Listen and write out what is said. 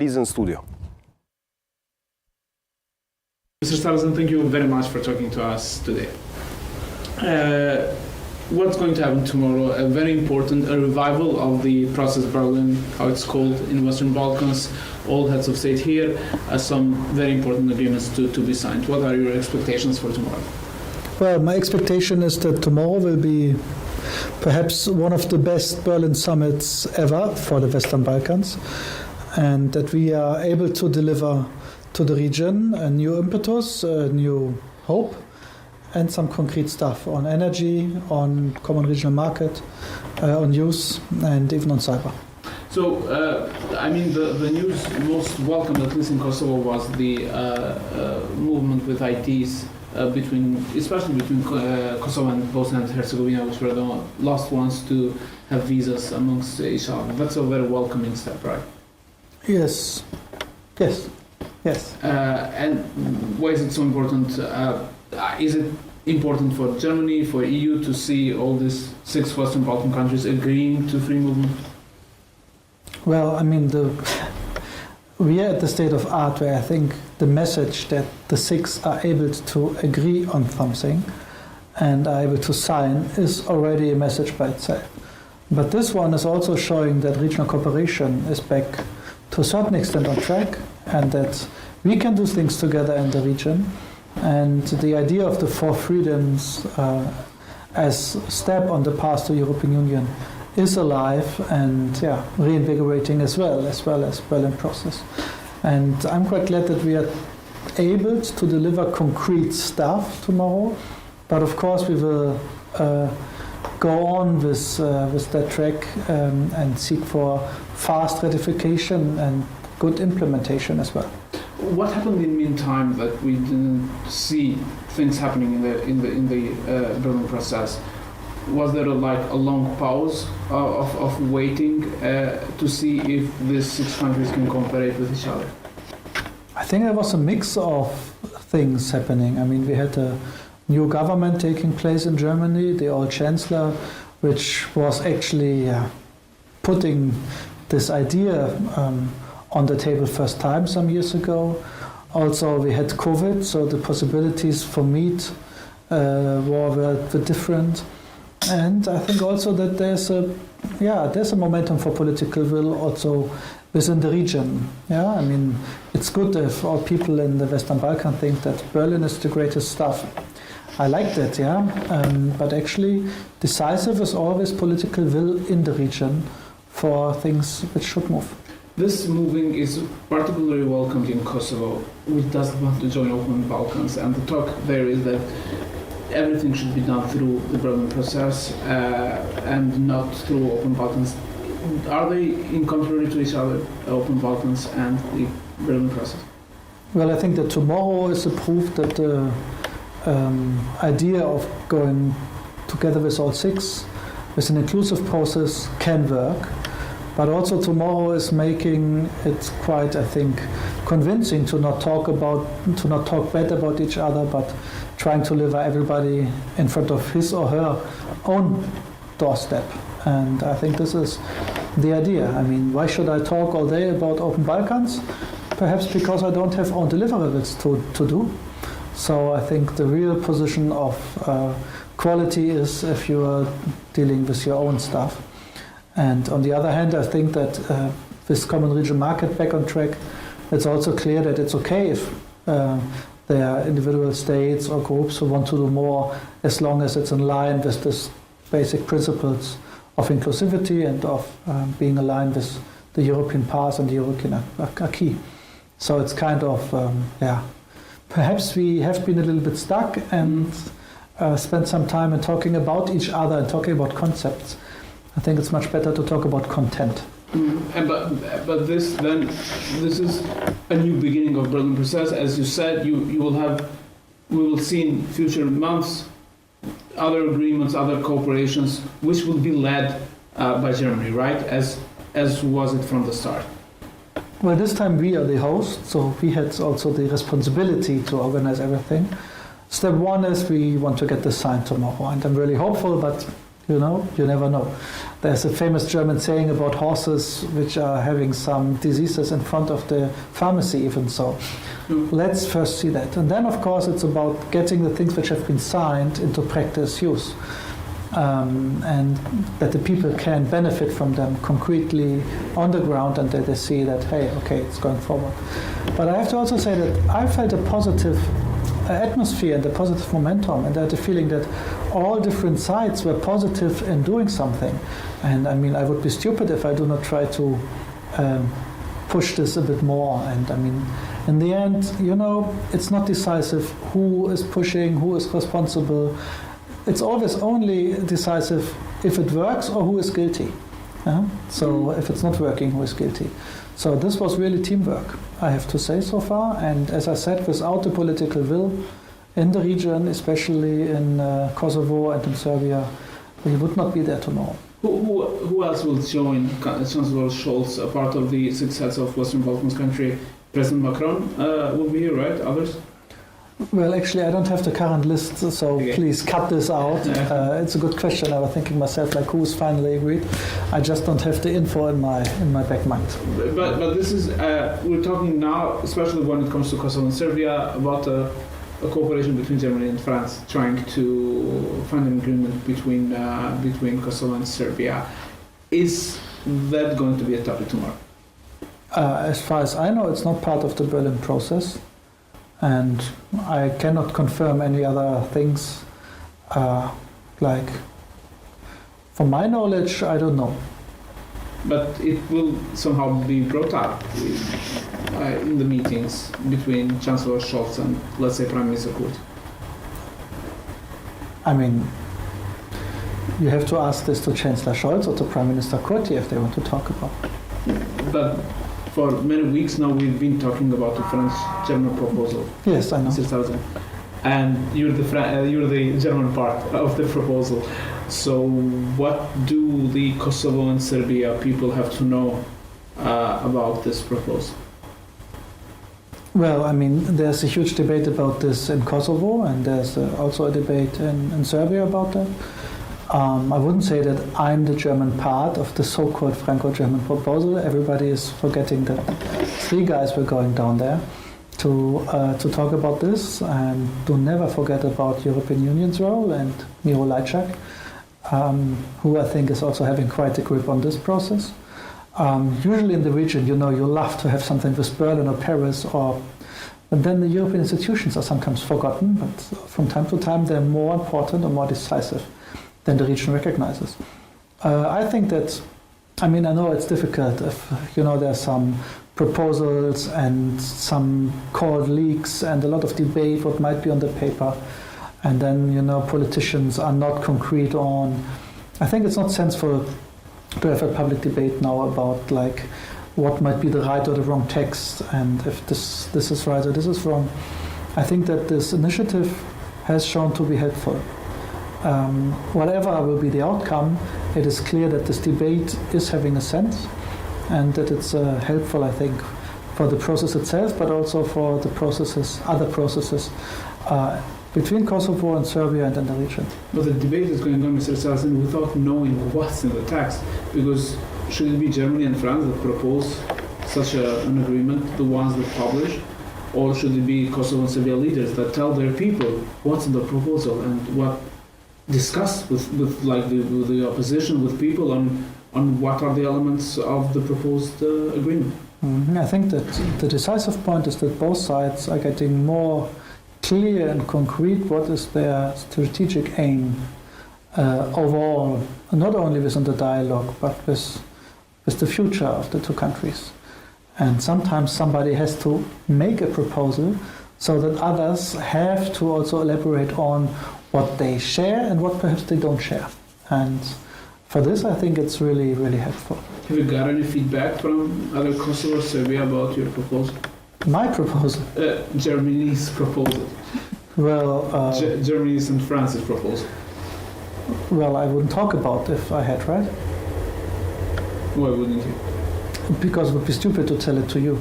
He's in studio. Mr. Sarrazin, thank you very much for talking to us today. What's going to happen tomorrow? A very important revival of the process Berlin, how it's called in Western Balkans. All heads of state here, some very important agreements to be signed. What are your expectations for tomorrow? Well, my expectation is that tomorrow will be perhaps one of the best Berlin summits ever for the Western Balkans, and that we are able to deliver to the region a new impetus, a new hope, and some concrete stuff on energy, on common regional market, on youth, and even on cyber. So, the news most welcome, at least in Kosovo, was the movement with ITs especially between Kosovo and Bosnia and Herzegovina, which were the last ones to have visas amongst each other. That's a very welcoming step, right? Yes. And why is it so important? Is it important for Germany, for EU to see all these 6 Western Balkan countries agreeing to free movement? Well, we are at the state of art where I think the message that the 6 are able to agree on something and are able to sign is already a message by itself. But this one is also showing that regional cooperation is back to a certain extent on track, and that we can do things together in the region. And the idea of the 4 freedoms as a step on the path to European Union is alive and reinvigorating as well as Berlin process. And I'm quite glad that we are able to deliver concrete stuff tomorrow. But of course we will go on with that track and seek for fast ratification and good implementation as well. What happened in the meantime that we didn't see things happening in the Berlin process? Was there a long pause of waiting to see if these 6 countries can cooperate with each other? I think there was a mix of things happening. We had a new government taking place in Germany, the old chancellor, which was actually putting this idea on the table first time some years ago. Also, we had COVID, so the possibilities for meet were different. And I think also that there's a momentum for political will also within the region. It's good if all people in the Western Balkan think that Berlin is the greatest stuff. I like that, but actually decisive is always political will in the region for things which should move. This moving is particularly welcomed in Kosovo, which doesn't want to join Open Balkans, and the talk there is that everything should be done through the Berlin process and not through Open Balkans. Are they in contrary to each other, Open Balkans and the Berlin process? Well, I think that tomorrow is a proof that the idea of going together with all 6 with an inclusive process can work. But also tomorrow is making it quite, I think, convincing to not talk bad about each other, but trying to deliver everybody in front of his or her own doorstep. And I think this is the idea. Why should I talk all day about Open Balkans? Perhaps because I don't have own deliverables to do. So I think the real position of quality is if you are dealing with your own stuff. And on the other hand, I think that with common regional market back on track, it's also clear that it's okay if there are individual states or groups who want to do more, as long as it's in line with this basic principles of inclusivity and of being aligned with the European path and the European acquis. So it's kind of, perhaps we have been a little bit stuck and spent some time in talking about each other and talking about concepts. I think it's much better to talk about content. But this is a new beginning of Berlin process. As you said, we will see in future months other agreements, other cooperations, which will be led by Germany, right? As was it from the start. Well, this time we are the host, so we had also the responsibility to organize everything. Step 1 is we want to get this signed tomorrow, and I'm really hopeful, but You never know. There's a famous German saying about horses which are having some diseases in front of the pharmacy even so. Let's first see that. And then, of course, it's about getting the things which have been signed into practice use. And that the people can benefit from them concretely on the ground, and that they see that, hey, okay, it's going forward. But I have to also say that I felt a positive atmosphere and a positive momentum, and I had the feeling that all different sides were positive in doing something. And I mean, I would be stupid if I do not try to push this a bit more. And I mean, in the end, it's not decisive who is pushing, who is responsible. It's always only decisive if it works or who is guilty. So if it's not working, who is guilty? So this was really teamwork, I have to say so far. And as I said, without the political will in the region, especially in Kosovo and in Serbia, we would not be there tomorrow. Who else will join Chancellor Scholz, a part of the success of Western Balkans country? President Macron will be here, right? Others? Well, actually, I don't have the current list, so please cut this out. It's a good question. I was thinking myself, like, who's finally agreed? I just don't have the info in my back mind. But this is we're talking now, especially when it comes to Kosovo and Serbia, about a cooperation between Germany and France, trying to find an agreement between Kosovo and Serbia. Is that going to be a topic tomorrow? As far as I know, it's not part of the Berlin process. And I cannot confirm any other things. Like, from my knowledge, I don't know. But it will somehow be brought up in the meetings between Chancellor Scholz and, let's say, Prime Minister Kurz. I mean, you have to ask this to Chancellor Scholz or to Prime Minister Kurz if they want to talk about it. But for many weeks now, we've been talking about the French-German proposal. Yes, I know. Sarrazin. And you're the German part of the proposal. So what do the Kosovo and Serbia people have to know about this proposal? Well, I mean, there's a huge debate about this in Kosovo, and there's also a debate in Serbia about that. I wouldn't say that I'm the German part of the so-called Franco-German proposal. Everybody is forgetting that 3 guys were going down there to talk about this, and do never forget about European Union's role and Miro Lajčák, who I think is also having quite a grip on this process. Usually in the region, you love to have something with Berlin or Paris, but then the European institutions are sometimes forgotten, but from time to time they're more important or more decisive than the region recognizes. I think that, I know it's difficult if, there's some proposals and some called leaks and a lot of debate what might be on the paper, and then, politicians are not concrete on. I think it's not sensible to have a public debate now about, like, what might be the right or the wrong text, and if this is right or this is wrong. I think that this initiative has shown to be helpful. Whatever will be the outcome, it is clear that this debate is having a sense, and that it's helpful, I think, for the process itself, but also for the other processes between Kosovo and Serbia and in the region. But the debate is going on, Mr. Sarrazin, without knowing what's in the text, because should it be Germany and France that propose such an agreement, the ones that publish, or should it be Kosovo and Serbia leaders that tell their people what's in the proposal and what discuss with the opposition, with people on what are the elements of the proposed agreement? I think that the decisive point is that both sides are getting more clear and concrete what is their strategic aim overall, not only within the dialogue, but with the future of the 2 countries. And sometimes somebody has to make a proposal so that others have to also elaborate on what they share and what perhaps they don't share. And for this, I think it's really, really helpful. Have you got any feedback from other Kosovo or Serbia about your proposal? My proposal? Germany's proposal. Well, Germany's and France's proposal. Well, I wouldn't talk about if I had, right? Why wouldn't you? Because it would be stupid to tell it to you.